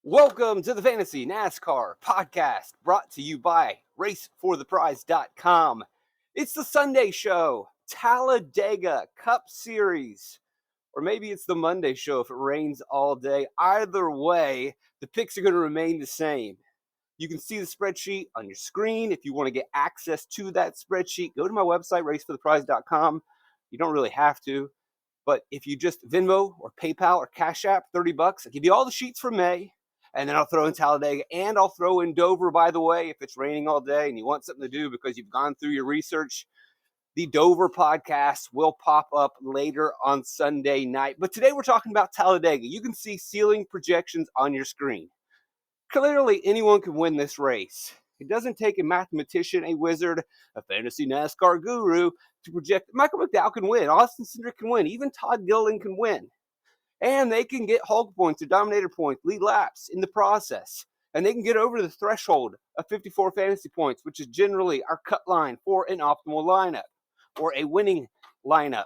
Welcome to the Fantasy NASCAR podcast brought to you by racefortheprize.com. It's the Sunday show, Talladega Cup Series, or maybe it's the Monday show if it rains all day. Either way, the picks are going to remain the same. You can see the spreadsheet on your screen. If you want to get access to that spreadsheet, go to my website, racefortheprize.com. You don't really have to, but if you just Venmo or PayPal or Cash App, $30, I'll give you all the sheets for May. And then I'll throw in Talladega, and I'll throw in Dover, by the way, if it's raining all day and you want something to do because you've gone through your research. The Dover podcast will pop up later on Sunday night. But today we're talking about Talladega. You can see ceiling projections on your screen. Clearly, anyone can win this race. It doesn't take a mathematician, a wizard, a fantasy NASCAR guru to project Michael McDowell can win, Austin Cindric can win, even Todd Gilliland can win. And they can get Hulk points or Dominator points, lead laps in the process. And they can get over the threshold of 54 fantasy points, which is generally our cut line for an optimal lineup or a winning lineup.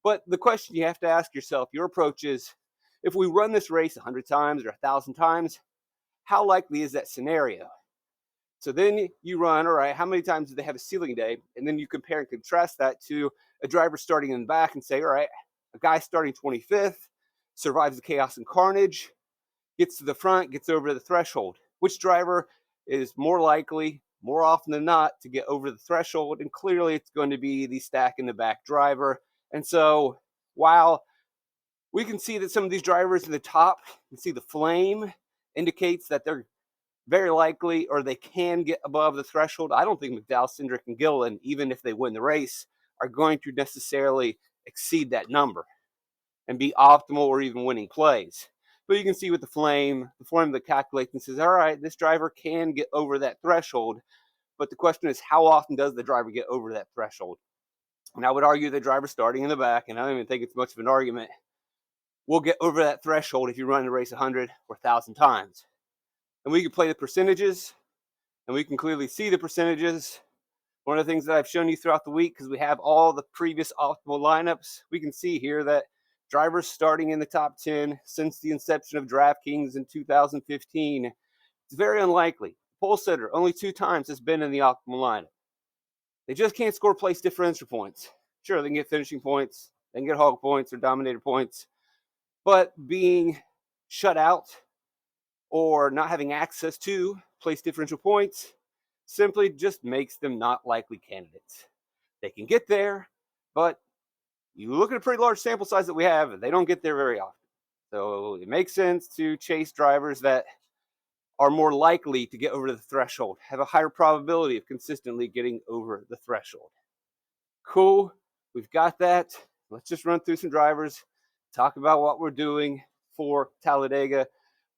But the question you have to ask yourself, your approach is, if we run this race 100 times or 1,000 times, how likely is that scenario? So then you run, all right, how many times do they have a ceiling day? And then you compare and contrast that to a driver starting in the back and say, all right, a guy starting 25th, survives the chaos and carnage, gets to the front, gets over the threshold. Which driver is more likely, more often than not, to get over the threshold? And clearly it's going to be the stack in the back driver. And so while we can see that some of these drivers in the top, you can see the flame indicates that they're very likely, or they can get above the threshold. I don't think McDowell, Cindric, and Gilliland, even if they win the race, are going to necessarily exceed that number and be optimal or even winning plays. But you can see with the flame that calculates and says, all right, this driver can get over that threshold. But the question is, how often does the driver get over that threshold? And I would argue the driver starting in the back, and I don't even think it's much of an argument, will get over that threshold if you run the race 100 or 1,000 times. And we can play the percentages, and we can clearly see the percentages. One of the things that I've shown you throughout the week, because we have all the previous optimal lineups, we can see here that drivers starting in the top 10 since the inception of DraftKings in 2015, it's very unlikely. Pole sitter only 2 times has been in the optimal lineup. They just can't score place differential points. Sure, they can get finishing points, they can get hog points or dominator points, but being shut out or not having access to place differential points simply just makes them not likely candidates. They can get there, but you look at a pretty large sample size that we have, they don't get there very often. So it makes sense to chase drivers that are more likely to get over the threshold, have a higher probability of consistently getting over the threshold. Cool, we've got that. Let's just run through some drivers, talk about what we're doing for Talladega.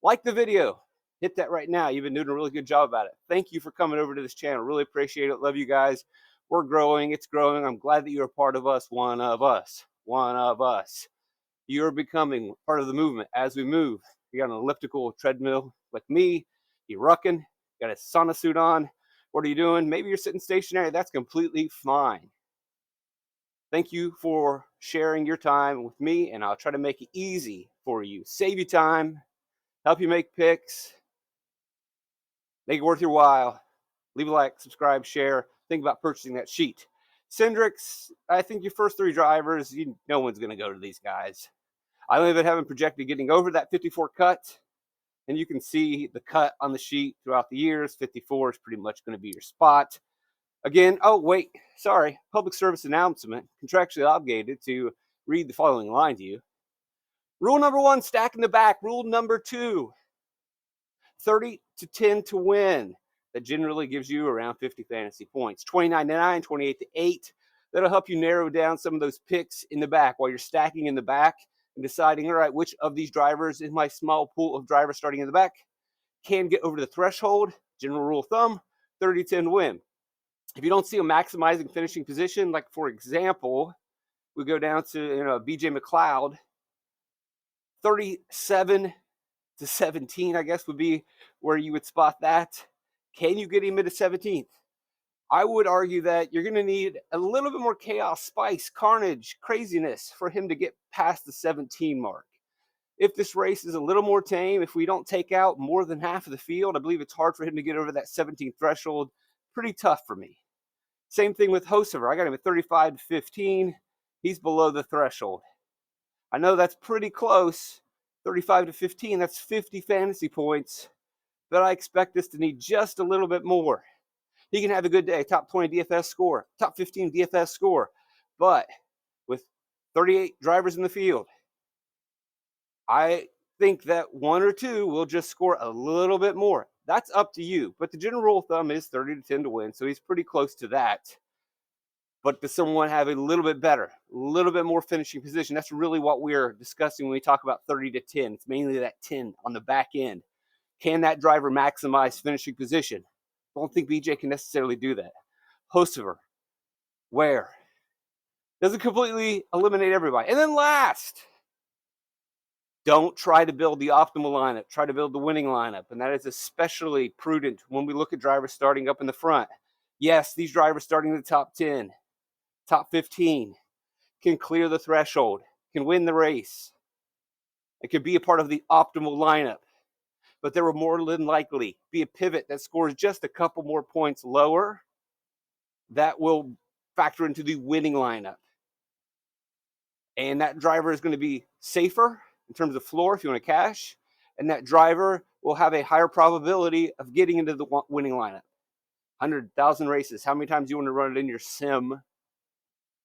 Like the video, hit that right now. You've been doing a really good job about it. Thank you for coming over to this channel. Really appreciate it. Love you guys. We're growing. It's growing. I'm glad that you're a part of us. One of us. One of us. You're becoming part of the movement as we move. You got an elliptical treadmill like me. You're rucking. Got a sauna suit on. What are you doing? Maybe you're sitting stationary. That's completely fine. Thank you for sharing your time with me, and I'll try to make it easy for you. Save you time. Help you make picks. Make it worth your while. Leave a like, subscribe, share. Think about purchasing that sheet. Cindric's, I think your first 3 drivers, no one's going to go to these guys. I don't even have them projected getting over that 54 cut. And you can see the cut on the sheet throughout the years. 54 is pretty much going to be your spot. Again, public service announcement, contractually obligated to read the following line to you. Rule number 1, stack in the back. Rule number 2, 30 to 10 to win. That generally gives you around 50 fantasy points. 29 to 9, 28 to 8. That'll help you narrow down some of those picks in the back while you're stacking in the back and deciding, all right, which of these drivers in my small pool of drivers starting in the back can get over the threshold. General rule of thumb, 30 to 10 to win. If you don't see a maximizing finishing position, like for example, we go down to BJ McLeod, 37 to 17, I guess, would be where you would spot that. Can you get him into 17th? I would argue that you're going to need a little bit more chaos, spice, carnage, craziness for him to get past the 17 mark. If this race is a little more tame, if we don't take out more than half of the field, I believe it's hard for him to get over that 17 threshold. Pretty tough for me. Same thing with Hosever. I got him at 35 to 15. He's below the threshold. I know that's pretty close. 35 to 15, that's 50 fantasy points. But I expect this to need just a little bit more. He can have a good day, top 20 DFS score, top 15 DFS score. But with 38 drivers in the field, I think that one or two will just score a little bit more. That's up to you. But the general rule of thumb is 30 to 10 to win. So he's pretty close to that. But does someone have a little bit better, a little bit more finishing position? That's really what we're discussing when we talk about 30 to 10. It's mainly that 10 on the back end. Can that driver maximize finishing position? I don't think BJ can necessarily do that. Hosever, where? Doesn't completely eliminate everybody. And then last, don't try to build the optimal lineup. Try to build the winning lineup. And that is especially prudent when we look at drivers starting up in the front. Yes, these drivers starting in the top 10, top 15, can clear the threshold, can win the race. It could be a part of the optimal lineup. But there will more than likely be a pivot that scores just a couple more points lower that will factor into the winning lineup. And that driver is going to be safer in terms of floor if you want to cash. And that driver will have a higher probability of getting into the winning lineup. 100,000 races. How many times do you want to run it in your sim?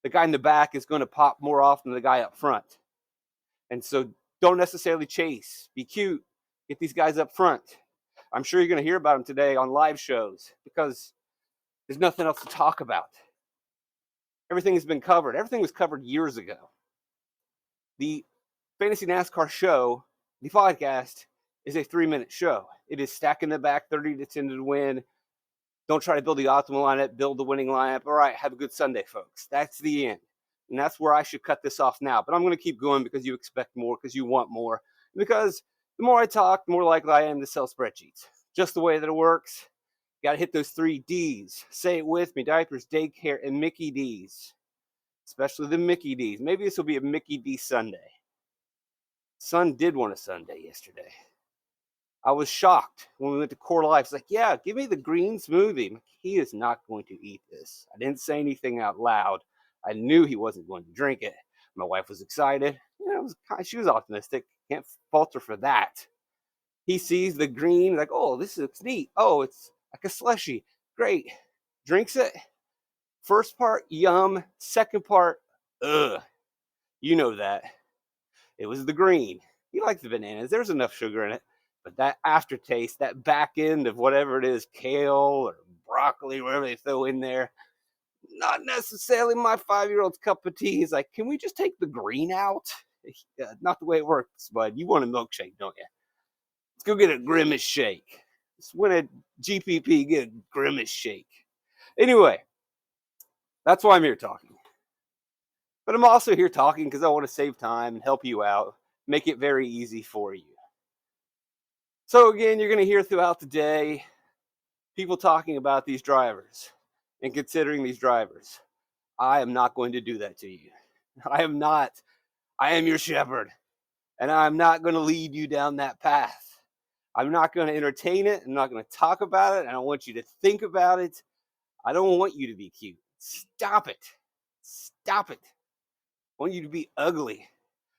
The guy in the back is going to pop more often than the guy up front. And so don't necessarily chase. Be cute. Get these guys up front. I'm sure you're going to hear about them today on live shows because there's nothing else to talk about. Everything has been covered. Everything was covered years ago. The Fantasy NASCAR show, the podcast, is a 3-minute show. It is stack in the back, 30 to 10 to win. Don't try to build the optimal lineup, build the winning lineup. All right, have a good Sunday, folks. That's the end. And that's where I should cut this off now. But I'm going to keep going because you expect more, because you want more. Because the more I talk, the more likely I am to sell spreadsheets. Just the way that it works. Got to hit those 3 Ds. Say it with me: diapers, daycare, and Mickey D's. Especially the Mickey D's. Maybe this will be a Mickey D Sunday. Son did want a Sunday yesterday. I was shocked when we went to Core Life. It's like, yeah, give me the green smoothie. Like, he is not going to eat this. I didn't say anything out loud. I knew he wasn't going to drink it. My wife was excited. She was optimistic. Can't fault her for that. He sees the green, like, oh, this looks neat. Oh, it's like a slushy. Great. Drinks it. First part, yum. Second part, ugh. You know that. It was the green. He likes the bananas. There's enough sugar in it. But that aftertaste, that back end of whatever it is, kale or broccoli, whatever they throw in there, not necessarily my 5-year-old's cup of tea. He's like, can we just take the green out? Not the way it works, bud. You want a milkshake, don't you? Let's go get a Grimace shake. Let's win a GPP, get a Grimace shake. Anyway, that's why I'm here talking. But I'm also here talking because I want to save time and help you out, make it very easy for you. So again, you're going to hear throughout the day people talking about these drivers and considering these drivers. I am not going to do that to you. I am not. I am your shepherd, and I'm not going to lead you down that path. I'm not going to entertain it. I'm not going to talk about it. I don't want you to think about it. I don't want you to be cute. Stop it. Stop it. I want you to be ugly.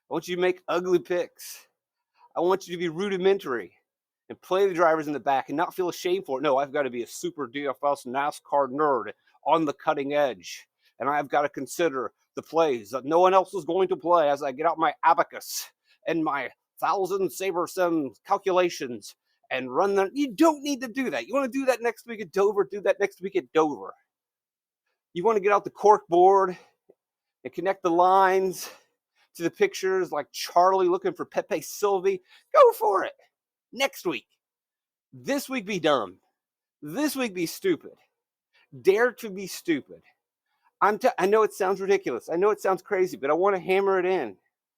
I want you to make ugly picks. I want you to be rudimentary and play the drivers in the back and not feel ashamed for it. No, I've got to be a super DFS NASCAR nerd on the cutting edge. And I've got to consider the plays that no one else is going to play as I get out my abacus and my 1,000 saber sim calculations and run them. You don't need to do that. You want to do that next week at Dover, do that next week at Dover. You want to get out the cork board and connect the lines to the pictures like Charlie looking for Pepe Sylvie, go for it. Next week. This week be dumb. This week be stupid. Dare to be stupid. I know it sounds ridiculous. I know it sounds crazy, but I want to hammer it in.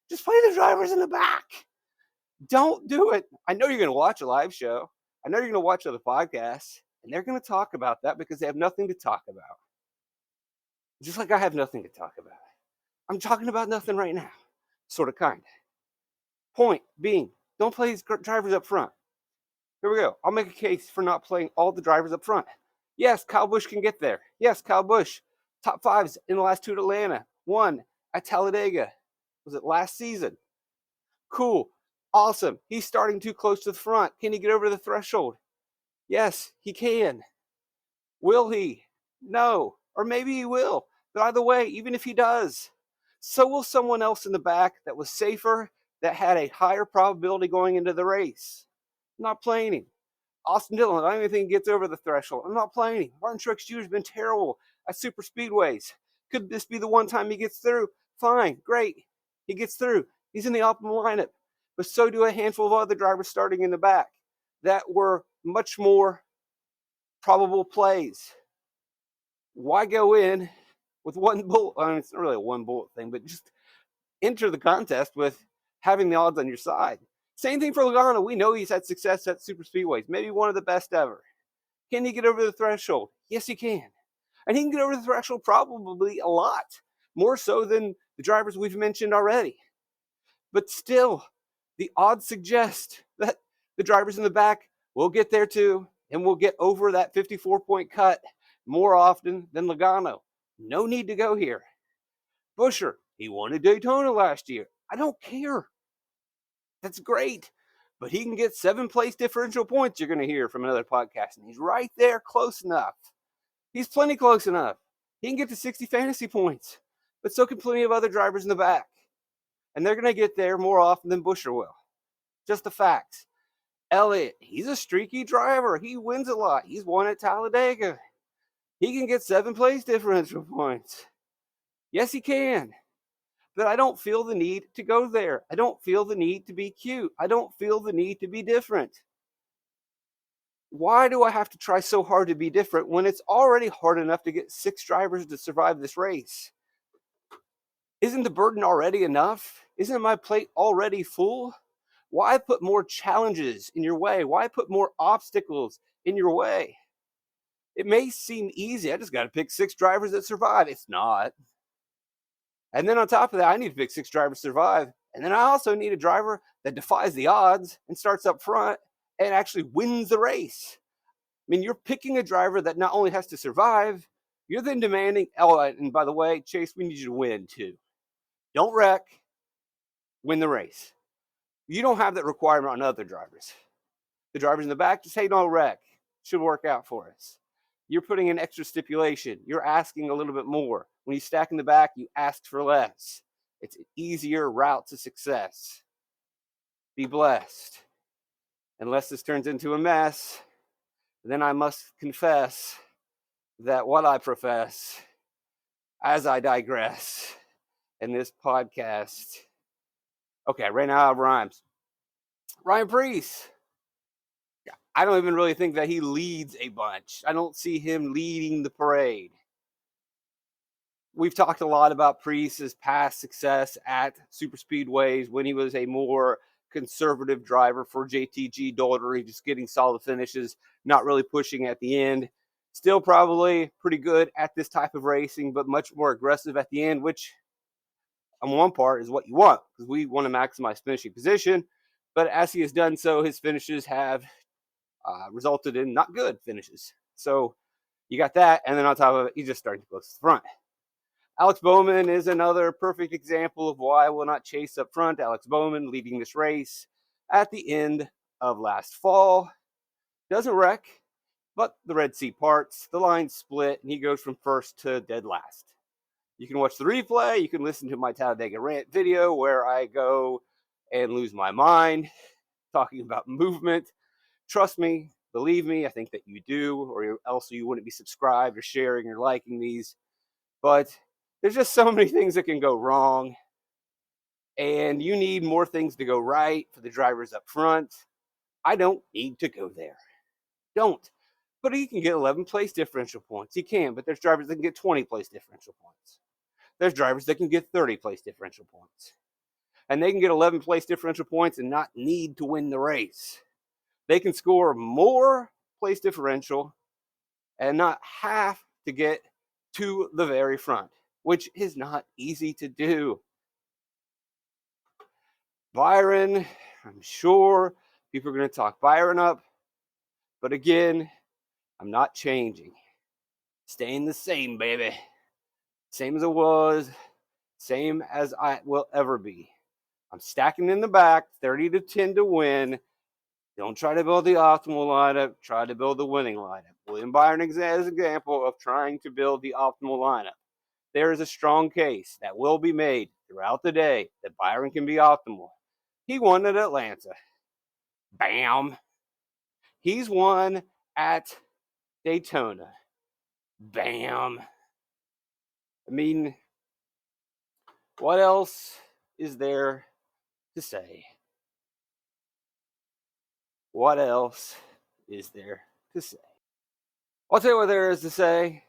Just play the drivers in the back. Don't do it. I know you're going to watch a live show. I know you're going to watch other podcasts, and they're going to talk about that because they have nothing to talk about. Just like I have nothing to talk about. I'm talking about nothing right now. Sort of, kind. Point being, don't play these drivers up front. Here we go. I'll make a case for not playing all the drivers up front. Yes, Kyle Busch can get there. Yes, Kyle Busch, top fives in the last two at Atlanta. One at Talladega. Was it last season? Cool. Awesome. He's starting too close to the front. Can he get over the threshold? Yes, he can. Will he? No. Or maybe he will. But either way, even if he does, so will someone else in the back that was safer, that had a higher probability going into the race. I'm not playing him. Austin Dillon, I don't even think he gets over the threshold. I'm not playing him. Martin Truex Jr. has been terrible at super speedways. Could this be the one time he gets through? Fine, great. He gets through. He's in the optimal lineup. But so do a handful of other drivers starting in the back that were much more probable plays. Why go in with one bullet? I mean, it's not really a one bullet thing, but just enter the contest with having the odds on your side. Same thing for Logano. We know he's had success at super speedways, maybe one of the best ever. Can he get over the threshold? Yes, he can. And he can get over the threshold probably a lot, more so than the drivers we've mentioned already. But still, the odds suggest that the drivers in the back will get there too, and will get over that 54-point cut more often than Logano. No need to go here. Buescher, he won at Daytona last year. I don't care. That's great. But he can get 7 place differential points, you're going to hear from another podcast. And he's right there, close enough. He's plenty close enough. He can get to 60 fantasy points. But so can plenty of other drivers in the back. And they're going to get there more often than Buescher will. Just the facts. Elliott, he's a streaky driver. He wins a lot. He's won at Talladega. He can get 7 place differential points. Yes, he can. But I don't feel the need to go there. I don't feel the need to be cute. I don't feel the need to be different. Why do I have to try so hard to be different when it's already hard enough to get 6 drivers to survive this race? Isn't the burden already enough? Isn't my plate already full? Why put more challenges in your way? Why put more obstacles in your way? It may seem easy. I just got to pick 6 drivers that survive. It's not. And then on top of that, I need to pick 6 drivers to survive. And then I also need a driver that defies the odds and starts up front and actually wins the race. I mean, you're picking a driver that not only has to survive, you're then demanding, oh, and by the way, Chase, we need you to win too. Don't wreck, win the race. You don't have that requirement on other drivers. The drivers in the back just, hey, don't wreck. Should work out for us. You're putting an extra stipulation. You're asking a little bit more. When you stack in the back, you ask for less. It's an easier route to success. Be blessed. Unless this turns into a mess, then I must confess that what I profess, as I digress in this podcast. Okay, I ran out of rhymes. Ryan Preece. I don't even really think that he leads a bunch. I don't see him leading the parade. We've talked a lot about Preece's past success at super speedways when he was a more conservative driver for JTG Daugherty, just getting solid finishes, not really pushing at the end. Still probably pretty good at this type of racing, but much more aggressive at the end, which on one part is what you want, because we want to maximize finishing position. But as he has done so, his finishes have resulted in not good finishes. So you got that, and then on top of it, he's just starting to close to the front. Alex Bowman is another perfect example of why I will not chase up front. Alex Bowman leading this race at the end of last fall. Doesn't wreck, but the Red Sea parts, the line split, and he goes from first to dead last. You can watch the replay. You can listen to my Talladega rant video where I go and lose my mind talking about movement. Trust me, believe me, I think that you do, or else you wouldn't be subscribed or sharing or liking these. But there's just so many things that can go wrong, and you need more things to go right for the drivers up front. I don't need to go there. Don't. But he can get 11 place differential points. He can, but there's drivers that can get 20 place differential points. There's drivers that can get 30 place differential points. And they can get 11 place differential points and not need to win the race. They can score more place differential and not have to get to the very front, which is not easy to do. Byron, I'm sure people are going to talk Byron up. But again, I'm not changing. Staying the same, baby. Same as it was. Same as I will ever be. I'm stacking in the back, 30 to 10 to win. Don't try to build the optimal lineup. Try to build the winning lineup. William Byron is an example of trying to build the optimal lineup. There is a strong case that will be made throughout the day that Byron can be optimal. He won at Atlanta. Bam. He's won at Daytona. Bam. I mean, what else is there to say? What else is there to say? I'll tell you what there is to say.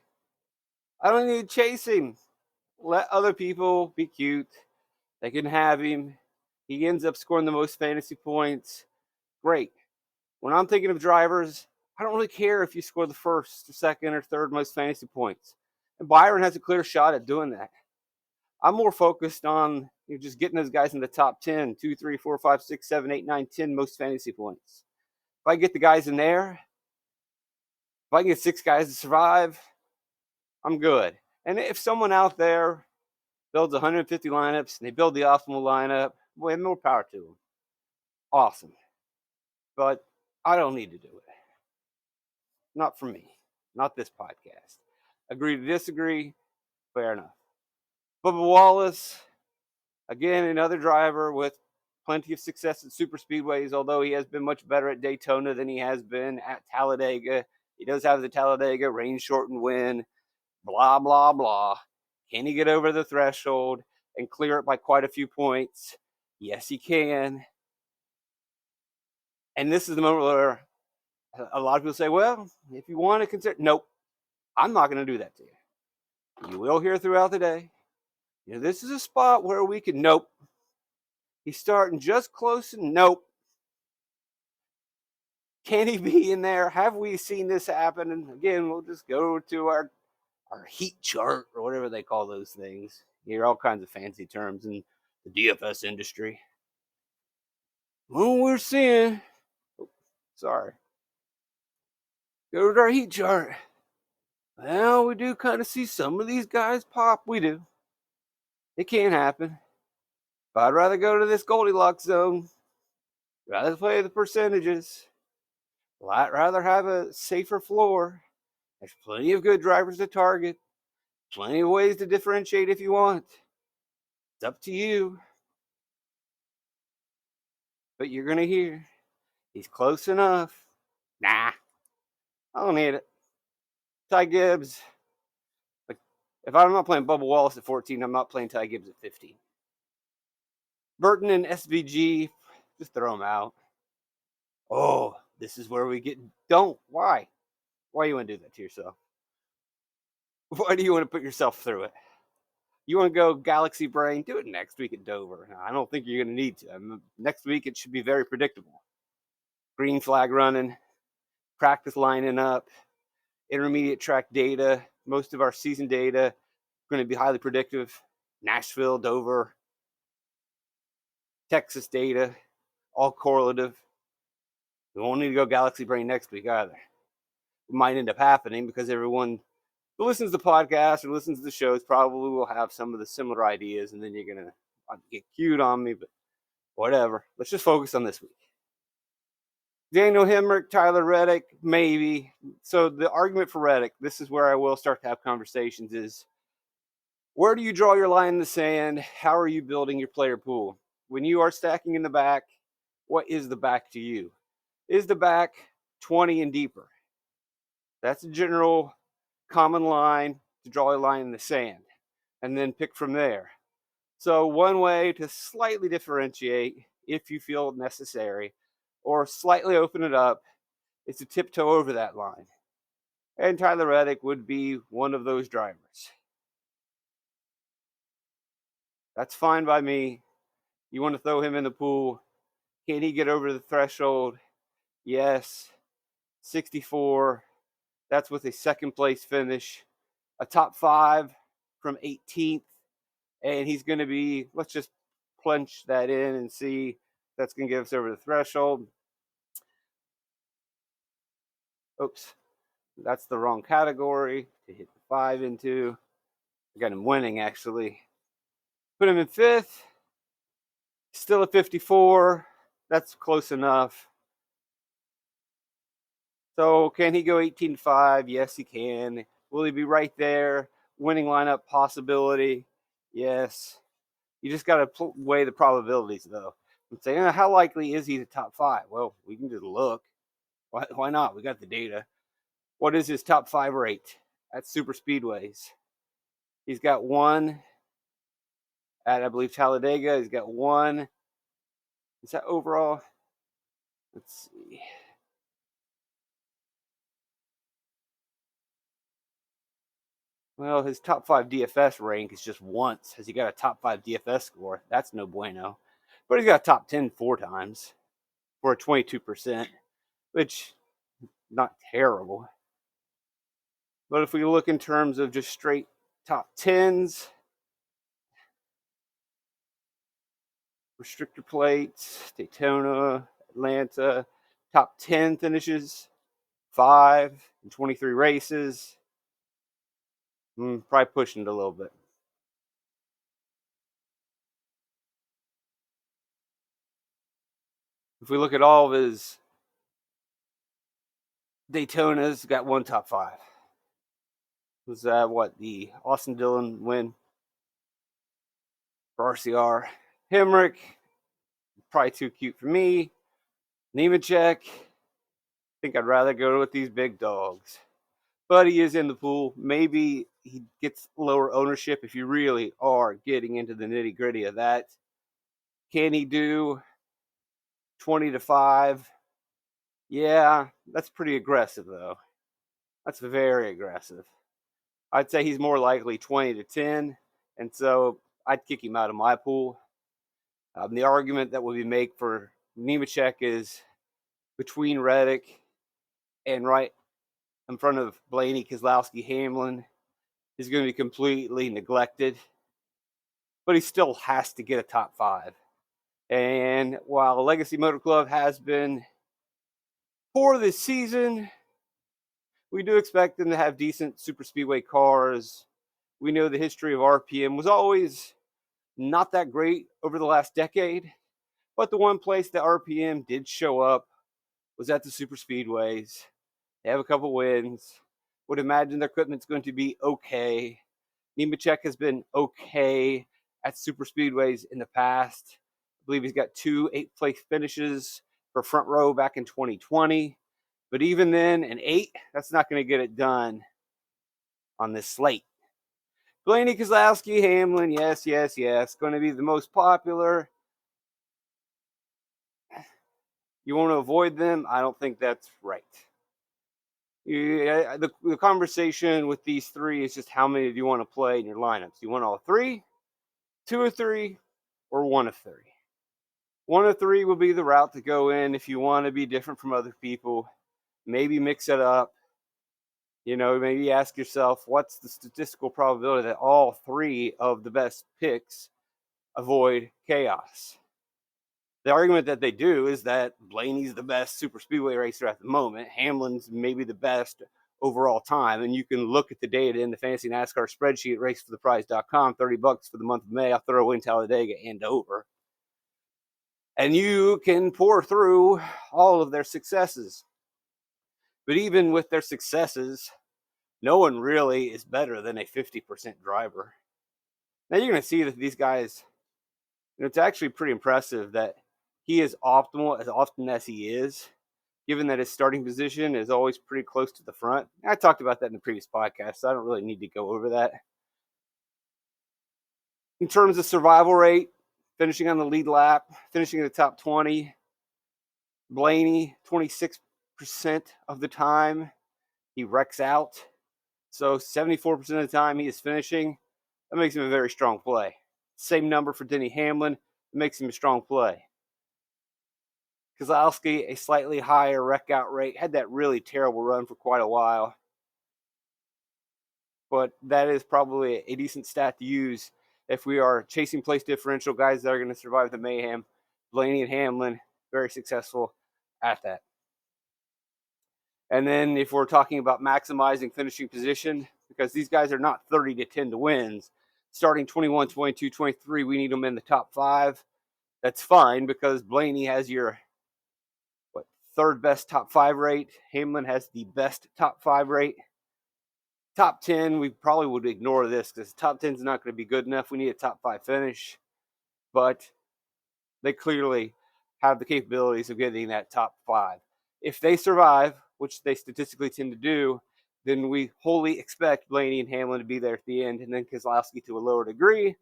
I don't need to chase him. Let other people be cute. They can have him. He ends up scoring the most fantasy points. Great. When I'm thinking of drivers, I don't really care if you score the first, or second, or third most fantasy points. And Byron has a clear shot at doing that. I'm more focused on just getting those guys in the top 10, 2, 3, 4, 5, 6, 7, 8, 9, 10 most fantasy points. If I get the guys in there, if I can get 6 guys to survive, I'm good. And if someone out there builds 150 lineups and they build the optimal lineup, boy, more power to them. Awesome. But I don't need to do it. Not for me. Not this podcast. Agree to disagree. Fair enough. Bubba Wallace, again, another driver with plenty of success at super speedways, although he has been much better at Daytona than he has been at Talladega. He does have the Talladega rain shortened win, blah, blah, blah. Can he get over the threshold and clear it by quite a few points? Yes, he can. And this is the moment where a lot of people say, well, if you want to consider, nope, I'm not going to do that to you. You will hear throughout the day. This is a spot where we can, nope. He's starting just close and nope. Can he be in there? Have we seen this happen? And again, we'll just go to our heat chart or whatever they call those things. You hear all kinds of fancy terms in the DFS industry. Well, we're seeing, sorry, go to our heat chart. Well, we do kind of see some of these guys pop. We do. It can't happen. But I'd rather go to this Goldilocks zone. Rather play the percentages. I'd rather have a safer floor. There's plenty of good drivers to target. Plenty of ways to differentiate if you want. It's up to you. But you're going to hear, he's close enough. Nah, I don't need it. Ty Gibbs. If I'm not playing Bubba Wallace at 14, I'm not playing Ty Gibbs at 15. Burton and SVG, just throw them out. Oh, this is where we get, don't. Why? Why do you want to do that to yourself? Why do you want to put yourself through it? You want to go Galaxy Brain? Do it next week at Dover. No, I don't think you're going to need to. Next week, it should be very predictable. Green flag running, practice lining up, intermediate track data. Most of our season data going to be highly predictive. Nashville, Dover, Texas data, all correlative. We won't need to go Galaxy Brain next week either. It might end up happening because everyone who listens to the podcast or listens to the shows probably will have some of the similar ideas, and then you're going to get cute on me, but whatever. Let's just focus on this week. Daniel Hemrick, Tyler Reddick, maybe. So the argument for Reddick, this is where I will start to have conversations, is where do you draw your line in the sand? How are you building your player pool? When you are stacking in the back, what is the back to you? Is the back 20 and deeper? That's a general common line to draw a line in the sand and then pick from there. So one way to slightly differentiate, if you feel necessary, or slightly open it up, is to tiptoe over that line. And Tyler Reddick would be one of those drivers. That's fine by me. You want to throw him in the pool. Can he get over the threshold? Yes. 64. That's with a second place finish. A top 5 from 18th. And he's going to be, let's just punch that in and see if that's going to get us over the threshold. Oops, that's the wrong category to hit the 5 into. I got him winning, actually. Put him in 5th. Still at 54. That's close enough. So can he go 18-5? Yes, he can. Will he be right there? Winning lineup possibility? Yes. You just got to weigh the probabilities, though. And say, how likely is he the top 5? Well, we can just look. Why not? We got the data. What is his top 5 rate at super speedways? He's got 1 at, I believe, Talladega. He's got 1. Is that overall? Let's see. Well, his top 5 DFS rank is just once. Has he got a top 5 DFS score? That's no bueno. But he's got a top 10 4 times for a 22%, which not terrible. But if we look in terms of just straight top 10s, restrictor plates, Daytona, Atlanta, top 10 finishes, 5 and 23 races. Probably pushing it a little bit. If we look at all of his Daytonas, got 1 top 5. Was that what, the Austin Dillon win for RCR? Hemrick, probably too cute for me. Nemechek, I think I'd rather go with these big dogs. But he is in the pool. Maybe he gets lower ownership if you really are getting into the nitty gritty of that. Can he do 20-5? Yeah, that's pretty aggressive, though. That's very aggressive. I'd say he's more likely 20-10, and so I'd kick him out of my pool. The argument that we make for Nemechek is between Reddick and right in front of Blaney, Keselowski, Hamlin is going to be completely neglected. But he still has to get a top 5. And while Legacy Motor Club has been poor this season, we do expect them to have decent super speedway cars. We know the history of RPM was always not that great over the last decade, but the one place that RPM did show up was at the super speedways. They have a couple wins. Would imagine their equipment's going to be okay. Nemechek has been okay at super speedways in the past. I believe he's got 2 8th-place finishes for front row back in 2020. But even then, an 8, that's not going to get it done on this slate. Blaney, Keselowski, Hamlin, yes. Going to be the most popular. You want to avoid them? I don't think that's right. The conversation with these 3 is just how many do you want to play in your lineups? Do you want all 3, 2 or 3, or 1 of 3? 1 of 3 will be the route to go in if you want to be different from other people. Maybe mix it up. Maybe ask yourself, what's the statistical probability that all 3 of the best picks avoid chaos? The argument that they do is that Blaney's the best super speedway racer at the moment. Hamlin's maybe the best overall time. And you can look at the data in the Fantasy NASCAR spreadsheet, racefortheprize.com, $30 for the month of May. I'll throw in Talladega and Dover. And you can pour through all of their successes. But even with their successes, no one really is better than a 50% driver. Now you're going to see that these guys, it's actually pretty impressive that he is optimal as often as he is, given that his starting position is always pretty close to the front. I talked about that in the previous podcast, so I don't really need to go over that. In terms of survival rate, finishing on the lead lap, finishing in the top 20, Blaney, 26% of the time, he wrecks out. So 74% of the time he is finishing. That makes him a very strong play. Same number for Denny Hamlin. It makes him a strong play. Keselowski, a slightly higher wreck out rate, had that really terrible run for quite a while. But that is probably a decent stat to use if we are chasing place differential, guys that are going to survive the mayhem, Blaney and Hamlin, very successful at that. And then if we're talking about maximizing finishing position, because these guys are not 30-10 to wins, starting 21, 22, 23, we need them in the top 5. That's fine because Blaney has your third best top 5 rate. Hamlin has the best top 5 rate. Top 10, we probably would ignore this because top 10 is not going to be good enough. We need a top 5 finish. But they clearly have the capabilities of getting that top 5. If they survive, which they statistically tend to do, then we wholly expect Blaney and Hamlin to be there at the end, and then Keselowski to a lower degree.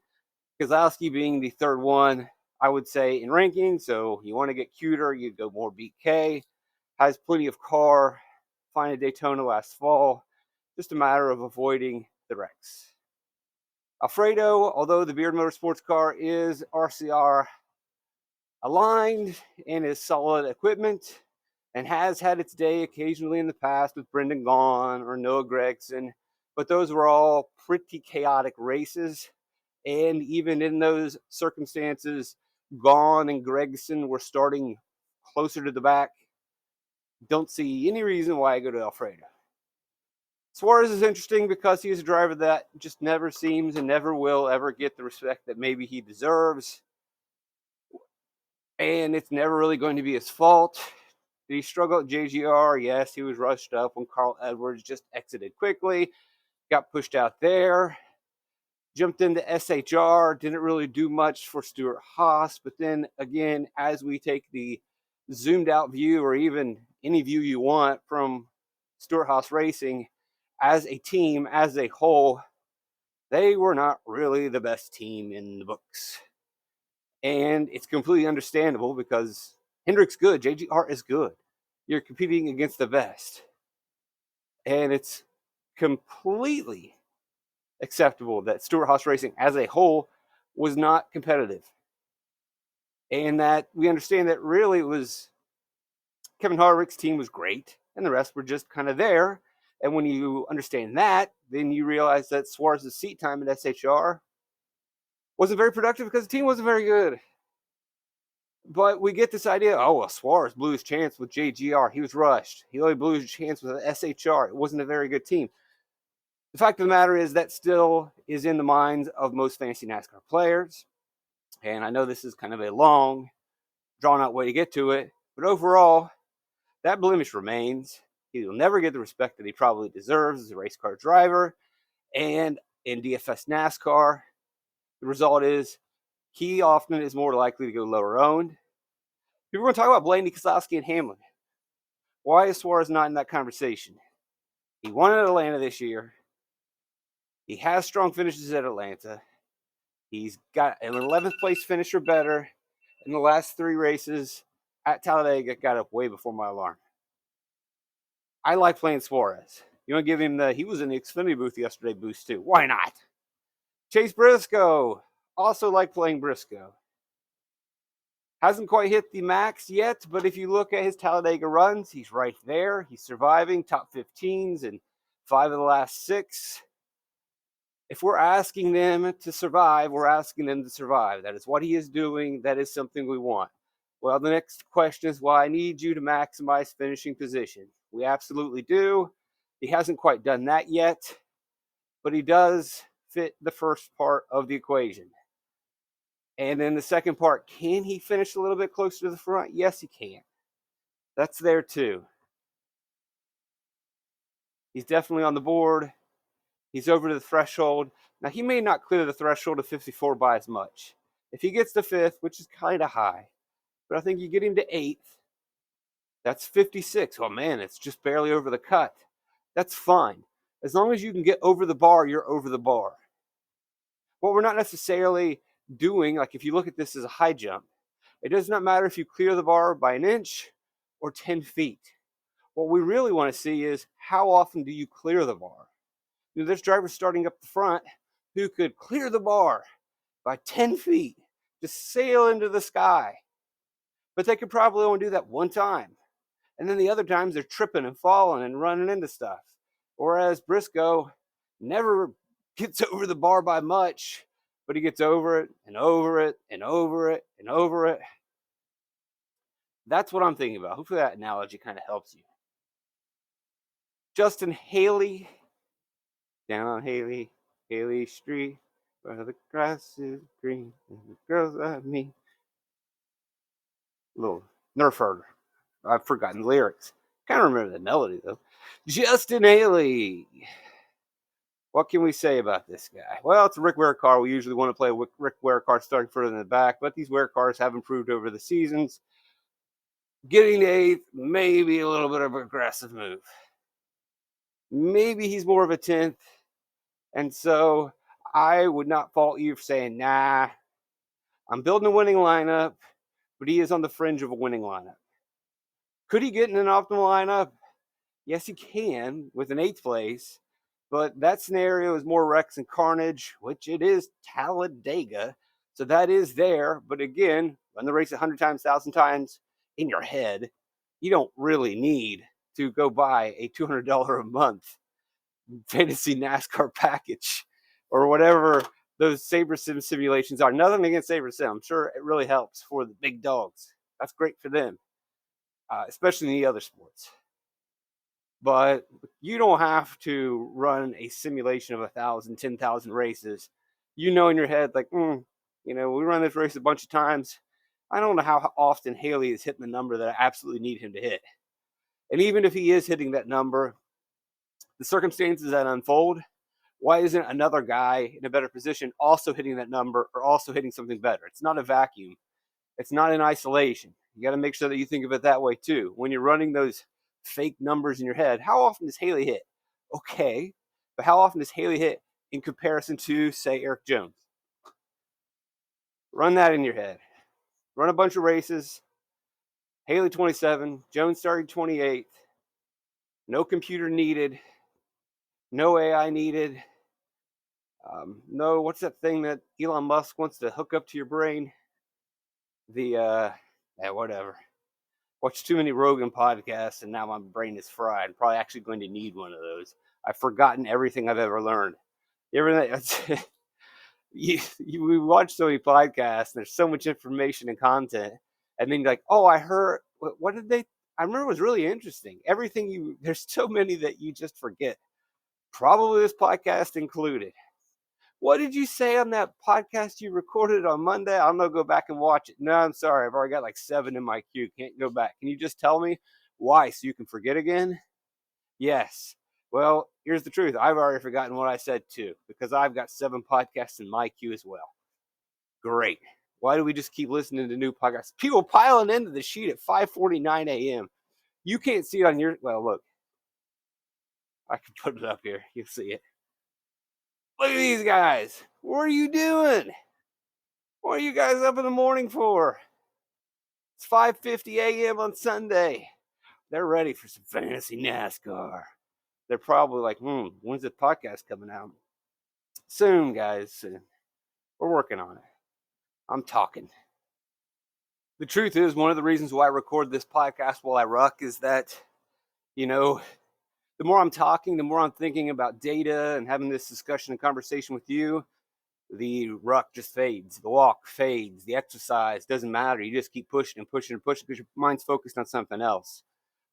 Keselowski being the third one, I would say, in ranking. So you want to get cuter, you'd go more BK. Has plenty of car, fine at Daytona last fall. Just a matter of avoiding the wrecks. Alfredo, although the Beard Motorsports car is RCR aligned and is solid equipment and has had its day occasionally in the past with Brendan Gaughan or Noah Gragson, but those were all pretty chaotic races. And even in those circumstances, Gaughan and Gragson were starting closer to the back. Don't see any reason why I go to Alfredo. Suarez is interesting because he's a driver that just never seems and never will ever get the respect that maybe he deserves. And it's never really going to be his fault. Did he struggle at JGR? Yes, he was rushed up when Carl Edwards just exited quickly. Got pushed out there. Jumped into SHR. Didn't really do much for Stewart Haas. But then again, as we take the zoomed out view or even any view you want from Stewart Haas Racing, as a team, as a whole, they were not really the best team in the books. And it's completely understandable because Hendrick's good, JGR is good. You're competing against the best. And it's completely acceptable that Stewart Haas Racing as a whole was not competitive. And that we understand that really it was Kevin Harvick's team was great and the rest were just kind of there. And when you understand that, then you realize that Suarez's seat time at SHR wasn't very productive because the team wasn't very good. But we get this idea, oh, well, Suarez blew his chance with JGR. He was rushed. He only blew his chance with SHR. It wasn't a very good team. The fact of the matter is that still is in the minds of most fantasy NASCAR players. And I know this is kind of a long, drawn-out way to get to it. But overall, that blemish remains. He will never get the respect that he probably deserves as a race car driver. And in DFS NASCAR, the result is he often is more likely to go lower owned. People are going to talk about Blaney, Keselowski, and Hamlin. Why is Suarez not in that conversation? He won at Atlanta this year. He has strong finishes at Atlanta. He's got an 11th place finish or better in the last 3 races at Talladega. Got up way before my alarm. I like playing Suarez. You want to give him he was in the Xfinity booth yesterday boost too. Why not? Chase Briscoe. Also like playing Briscoe. Hasn't quite hit the max yet, but if you look at his Talladega runs, he's right there. He's surviving top 15s in 5 of the last 6. If we're asking them to survive, we're asking them to survive. That is what he is doing. That is something we want. Well, the next question is, well, I need you to maximize finishing position. We absolutely do. He hasn't quite done that yet, but he does fit the first part of the equation. And then the second part, can he finish a little bit closer to the front? Yes, he can. That's there too. He's definitely on the board. He's over to the threshold. Now, he may not clear the threshold of 54 by as much. If he gets to 5th, which is kind of high, but I think you get him to 8th, that's 56. Oh, man, it's just barely over the cut. That's fine. As long as you can get over the bar, you're over the bar. What we're not necessarily doing, like if you look at this as a high jump, it does not matter if you clear the bar by an inch or 10 feet. What we really want to see is how often do you clear the bar? You know, there's drivers starting up the front who could clear the bar by 10 feet, just sail into the sky. But they could probably only do that one time. And then the other times they're tripping and falling and running into stuff. Whereas Briscoe never gets over the bar by much, but he gets over it and over it and over it and over it. That's what I'm thinking about. Hopefully that analogy kind of helps you. Justin Haley, down Haley Street, where the grass is green and the girls like me. Little Nerf herder. I've forgotten the lyrics. Kind of remember the melody though. Justin Haley. What can we say about this guy? Well, it's a Rick Ware car. We usually want to play a Rick Ware car starting further in the back, but these Ware cars have improved over the seasons. Getting to 8th, maybe a little bit of an aggressive move. Maybe he's more of a 10th. And so I would not fault you for saying, nah, I'm building a winning lineup, but he is on the fringe of a winning lineup. Could he get in an optimal lineup? Yes, he can with an 8th place, but that scenario is more wrecks and carnage, which it is Talladega. So that is there. But again, run the race 100 times, 1,000 times in your head. You don't really need to go buy a $200 a month fantasy NASCAR package or whatever those Saber Sim simulations are. Nothing against Saber Sim. I'm sure it really helps for the big dogs. That's great for them, especially in the other sports. But you don't have to run a simulation of 1,000, 10,000 races. You know in your head, like, we run this race a bunch of times. I don't know how often Haley is hitting the number that I absolutely need him to hit. And even if he is hitting that number, the circumstances that unfold, why isn't another guy in a better position also hitting that number or also hitting something better? It's not a vacuum. It's not in isolation. You got to make sure that you think of it that way too. When you're running those fake numbers in your head, how often does Haley hit? Okay, but how often does Haley hit in comparison to, say, Eric Jones? Run that in your head. Run a bunch of races. Haley 27, Jones started 28th. No computer needed. No AI needed. No, what's that thing that Elon Musk wants to hook up to your brain? Whatever. Watched too many Rogan podcasts, and now my brain is fried. I'm probably actually going to need one of those. I've forgotten everything I've ever learned. We watch so many podcasts, and there's so much information and content, and then you're like, oh, I heard. What did they? I remember it was really interesting. There's so many that you just forget. Probably this podcast included. What did you say on that podcast you recorded on Monday? I'm going to go back and watch it. No, I'm sorry. I've already got like 7 in my queue. Can't go back. Can you just tell me why so you can forget again? Yes. Well, here's the truth. I've already forgotten what I said too because I've got 7 podcasts in my queue as well. Great. Why do we just keep listening to new podcasts? People piling into the sheet at 5:49 a.m. You can't see it on your... Well, look. I can put it up here. You'll see it. Look at these guys. What are you doing? What are you guys up in the morning for? It's 5:50 a.m. on Sunday. They're ready for some fantasy NASCAR. They're probably like, when's the podcast coming out? Soon, guys. Soon. We're working on it. I'm talking. The truth is, one of the reasons why I record this podcast while I ruck is that, the more I'm talking, the more I'm thinking about data and having this discussion and conversation with you, the ruck just fades. The walk fades. The exercise doesn't matter. You just keep pushing and pushing and pushing because your mind's focused on something else.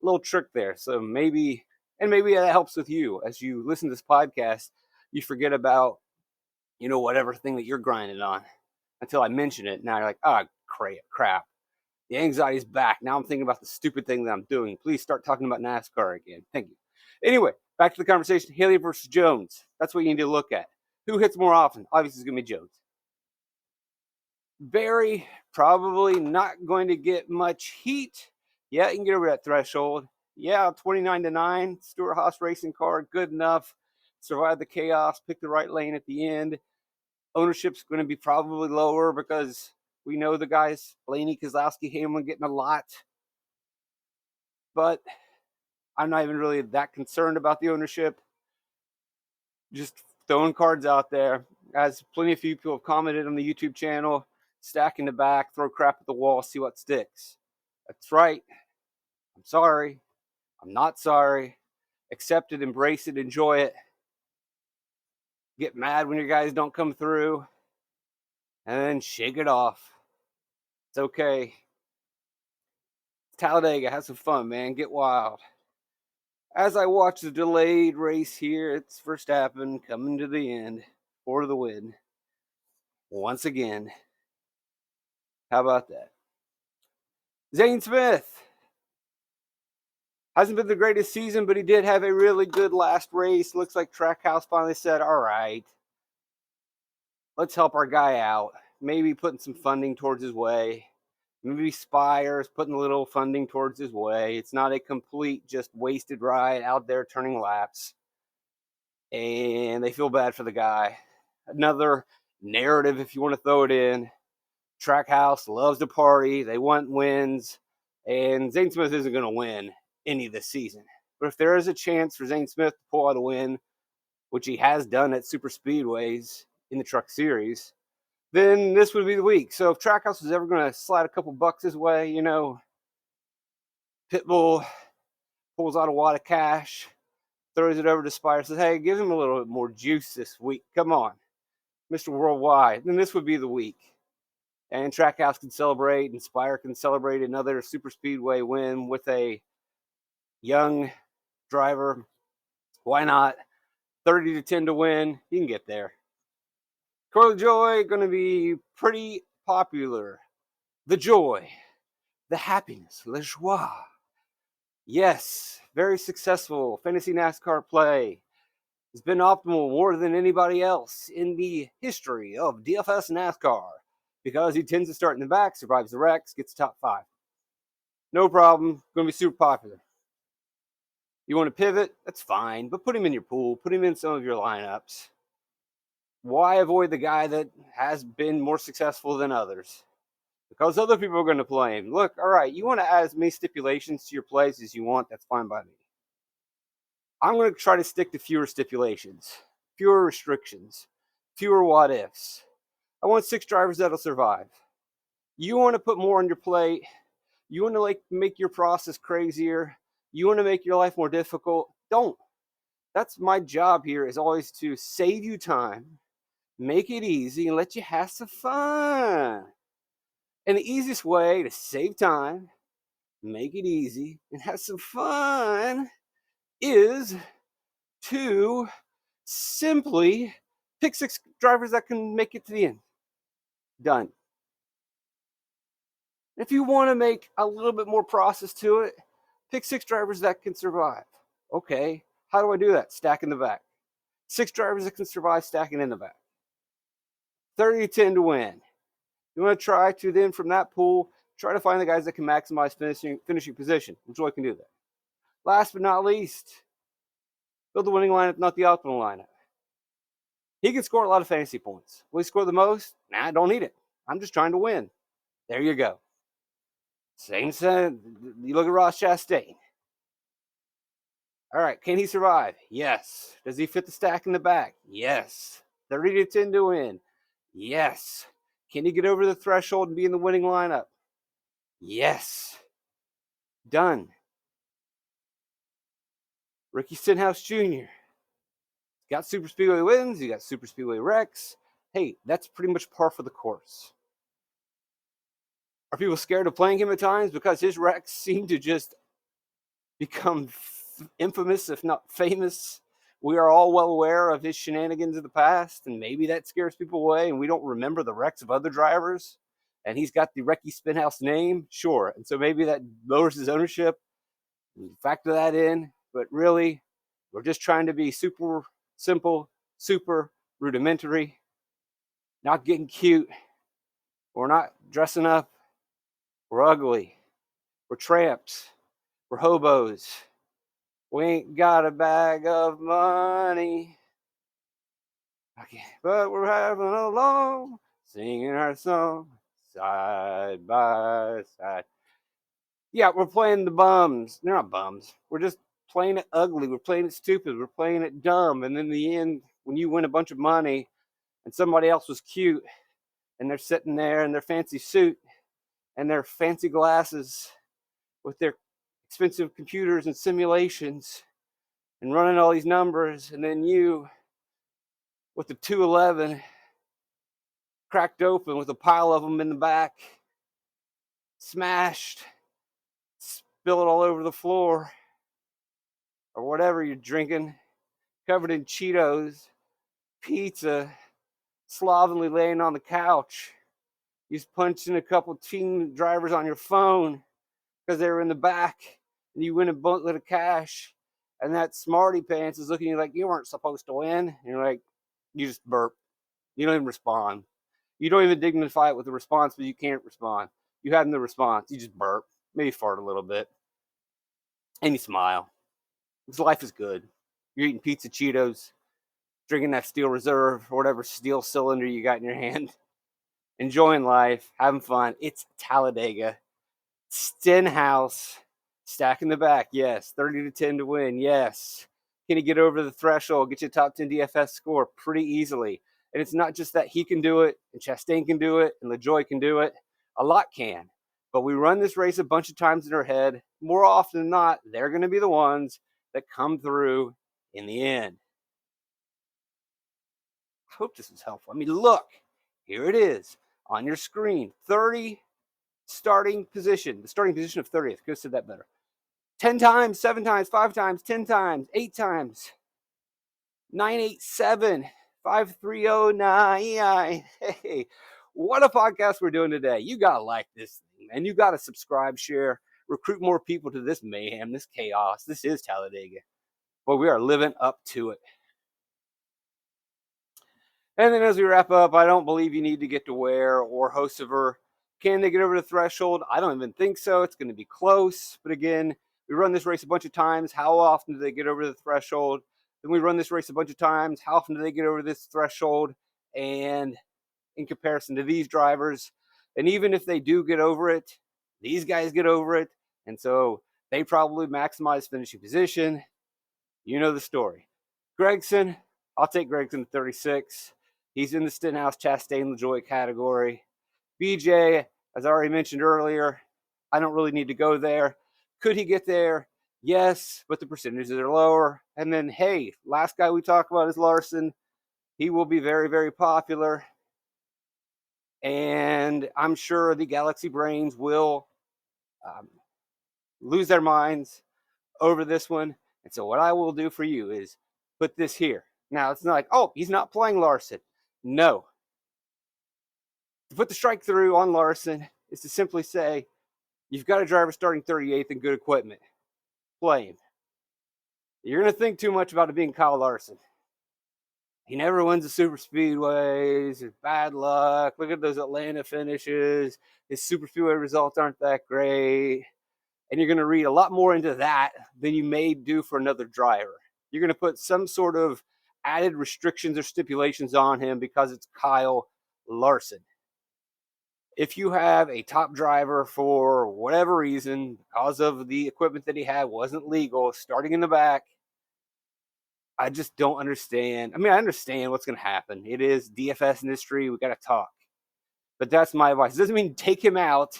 A little trick there. So maybe that helps with you. As you listen to this podcast, you forget about, whatever thing that you're grinding on until I mention it. Now you're like, oh, crap. The anxiety's back. Now I'm thinking about the stupid thing that I'm doing. Please start talking about NASCAR again. Thank you. Anyway, back to the conversation. Haley versus Jones. That's what you need to look at. Who hits more often? Obviously, it's going to be Jones. Barry, probably not going to get much heat. Yeah, you can get over that threshold. Yeah, 29-9, Stewart-Haas racing car, good enough. Survive the chaos, pick the right lane at the end. Ownership's going to be probably lower because we know the guys, Blaney, Keselowski, Hamlin getting a lot. But I'm not even really that concerned about the ownership. Just throwing cards out there. As plenty of people have commented on the YouTube channel, stack in the back, throw crap at the wall, see what sticks. That's right. I'm sorry. I'm not sorry. Accept it, embrace it, enjoy it. Get mad when your guys don't come through. and then shake it off. It's okay. Talladega, have some fun, man. Get wild. As I watch the delayed race here, it's Verstappen coming to the end for the win. Once again. How about that? Zane Smith. Hasn't been the greatest season, but he did have a really good last race. Looks like Trackhouse finally said, all right, let's help our guy out. Maybe putting some funding towards his way. Maybe Spire's putting a little funding towards his way. It's not a complete, just wasted ride out there turning laps. And they feel bad for the guy. Another narrative, if you want to throw it in. Trackhouse loves to party. They want wins. And Zane Smith isn't going to win any this season. But if there is a chance for Zane Smith to pull out a win, which he has done at super speedways in the Truck Series, then this would be the week. So if Trackhouse is ever going to slide a couple bucks his way, you know, Pitbull pulls out a wad of cash, throws it over to Spire, says, hey, give him a little bit more juice this week. Come on, Mr. Worldwide. Then this would be the week. And Trackhouse can celebrate, and Spire can celebrate another super speedway win with a young driver. Why not? 30-10 to win. You can get there. Corey Joy going to be pretty popular. The joy, the happiness, le joie. Yes, very successful fantasy NASCAR play. Has been optimal more than anybody else in the history of DFS NASCAR because he tends to start in the back, survives the wrecks, gets top 5. No problem. Going to be super popular. You want to pivot? That's fine, but put him in your pool. Put him in some of your lineups. Why avoid the guy that has been more successful than others? Because other people are going to play him. Look, all right, you want to add as many stipulations to your plays as you want. That's fine by me. I'm going to try to stick to fewer stipulations, fewer restrictions, fewer what ifs. I want 6 drivers that'll survive. You want to put more on your plate. You want to make your process crazier. You want to make your life more difficult. Don't. That's my job here, is always to save you time, make it easy, and let you have some fun. And the easiest way to save time, make it easy, and have some fun is to simply pick 6 drivers that can make it to the end. Done. If you want to make a little bit more process to it, pick 6 drivers that can survive. Okay, how do I do that? Stack in the back. 6 drivers that can survive stacking in the back. 30-10 to win. You want to try to then, from that pool, try to find the guys that can maximize finishing position. Enjoy can do that. Last but not least, build the winning lineup, not the optimal lineup. He can score a lot of fantasy points. Will he score the most? Nah, I don't need it. I'm just trying to win. There you go. Same thing. You look at Ross Chastain. All right, can he survive? Yes. Does he fit the stack in the back? Yes. 30-10 to win? Yes. Can he get over the threshold and be in the winning lineup? Yes. Done. Ricky Stenhouse Jr. Got super speedway wins. He got super speedway wrecks. Hey, that's pretty much par for the course. Are people scared of playing him at times because his wrecks seem to just become infamous, if not famous? We are all well aware of his shenanigans of the past, and maybe that scares people away, and we don't remember the wrecks of other drivers. And he's got the Ricky Stenhouse name, sure. And so maybe that lowers his ownership. Factor that in. But really, we're just trying to be super simple, super rudimentary, not getting cute. We're not dressing up. We're ugly. We're tramps. We're hobos. We ain't got a bag of money. Okay, but we're having a long, singing our song side by side. Yeah, we're playing the bums. They're not bums. We're just playing it ugly. We're playing it stupid. We're playing it dumb. And in the end, when you win a bunch of money and somebody else was cute and they're sitting there in their fancy suit and their fancy glasses with their expensive computers and simulations and running all these numbers, and then you with the 211 cracked open with a pile of them in the back, smashed, spill it all over the floor, or whatever you're drinking, covered in Cheetos, pizza, slovenly laying on the couch. You just punched in a couple team drivers on your phone because they were in the back, and you win a boatload of cash, and that smarty pants is looking at you like you weren't supposed to win. And you're like, you just burp. You don't even respond. You don't even dignify it with a response, but you can't respond. You have no response. You just burp, maybe fart a little bit, and you smile. Because life is good. You're eating pizza Cheetos, drinking that Steel Reserve or whatever steel cylinder you got in your hand, enjoying life, having fun. It's Talladega. Stenhouse, stack in the back, yes. 30-10 to win, yes. Can he get over the threshold, get you a top 10 DFS score pretty easily? And it's not just that he can do it, and Chastain can do it, and LaJoie can do it. A lot can. But we run this race a bunch of times in our head. More often than not, they're going to be the ones that come through in the end. I hope this was helpful. I mean, look, here it is on your screen. 30 starting position, the starting position of 30th. Could have said that better. 10 times, 7 times, 5 times, 10 times, 8 times, 987, 5309. Hey, what a podcast we're doing today. You got to like this thing, man. You got to subscribe, share, recruit more people to this mayhem, this chaos. This is Talladega. But we are living up to it. And then as we wrap up, I don't believe you need to get to Ware or Hocever. Can they get over the threshold? I don't even think so. It's going to be close. But again, we run this race a bunch of times. How often do they get over the threshold? Then we run this race a bunch of times. How often do they get over this threshold? And in comparison to these drivers, and even if they do get over it, these guys get over it. And so they probably maximize finishing position. You know the story. Gragson, I'll take Gragson at 36. He's in the Stenhouse, Chastain, LaJoie category. BJ, as I already mentioned earlier, I don't really need to go there. Could he get there? Yes, but the percentages are lower. And then, hey, last guy we talk about is Larson. He will be very, very popular. And I'm sure the Galaxy Brains will lose their minds over this one. And so what I will do for you is put this here. Now, it's not like, oh, he's not playing Larson. No. To put the strike through on Larson is to simply say, you've got a driver starting 38th in good equipment. Play him. You're going to think too much about it being Kyle Larson. He never wins the super speedways. It's bad luck. Look at those Atlanta finishes. His super speedway results aren't that great. And you're going to read a lot more into that than you may do for another driver. You're going to put some sort of added restrictions or stipulations on him because it's Kyle Larson. If you have a top driver for whatever reason, because of the equipment that he had wasn't legal, starting in the back, I just don't understand. I mean, I understand what's going to happen. It is DFS industry. We got to talk. But that's my advice. It doesn't mean take him out.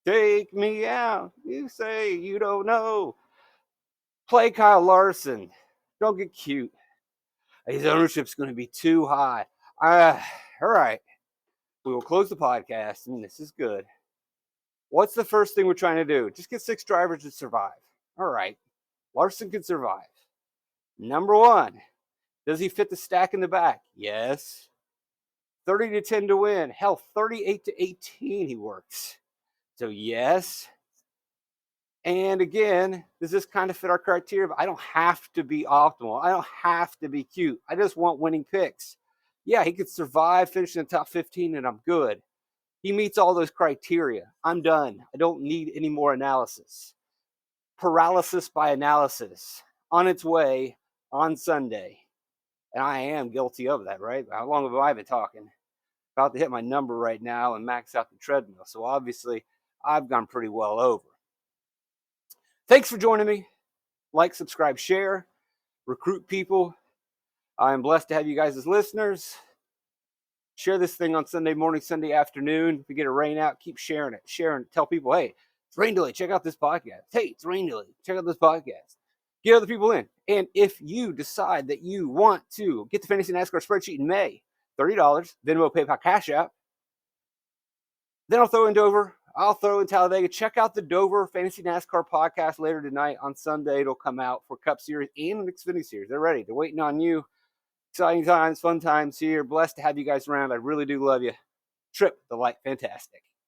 Take me out. You say you don't know. Play Kyle Larson. Don't get cute. His ownership's going to be too high. All right. We will close the podcast, and this is good. What's the first thing we're trying to do? Just get 6 drivers to survive. All right. Larson can survive. Number 1, does he fit the stack in the back? Yes. 30-10 to win. Hell, 38-18 he works. So yes. And again, does this kind of fit our criteria? I don't have to be optimal. I don't have to be cute. I just want winning picks. Yeah, he could survive, finish in the top 15, and I'm good. He meets all those criteria. I'm done. I don't need any more analysis. Paralysis by analysis on its way on Sunday. And I am guilty of that, right? How long have I been talking? About to hit my number right now and max out the treadmill. So obviously, I've gone pretty well over. Thanks for joining me. Like, subscribe, share, recruit people. I'm blessed to have you guys as listeners. Share this thing on Sunday morning, Sunday afternoon. If you get a rain out, keep sharing it. Tell people, hey, it's rain delay. Check out this podcast. Hey, it's rain delay. Check out this podcast. Get other people in. And if you decide that you want to get the Fantasy NASCAR spreadsheet in May, $30, Venmo, PayPal, Cash App. Then I'll throw in Dover. I'll throw in Talladega. Check out the Dover Fantasy NASCAR podcast later tonight. On Sunday, it'll come out for Cup Series and Xfinity Series. They're ready. They're waiting on you. Exciting times, fun times here. Blessed to have you guys around. I really do love you. Trip the light fantastic.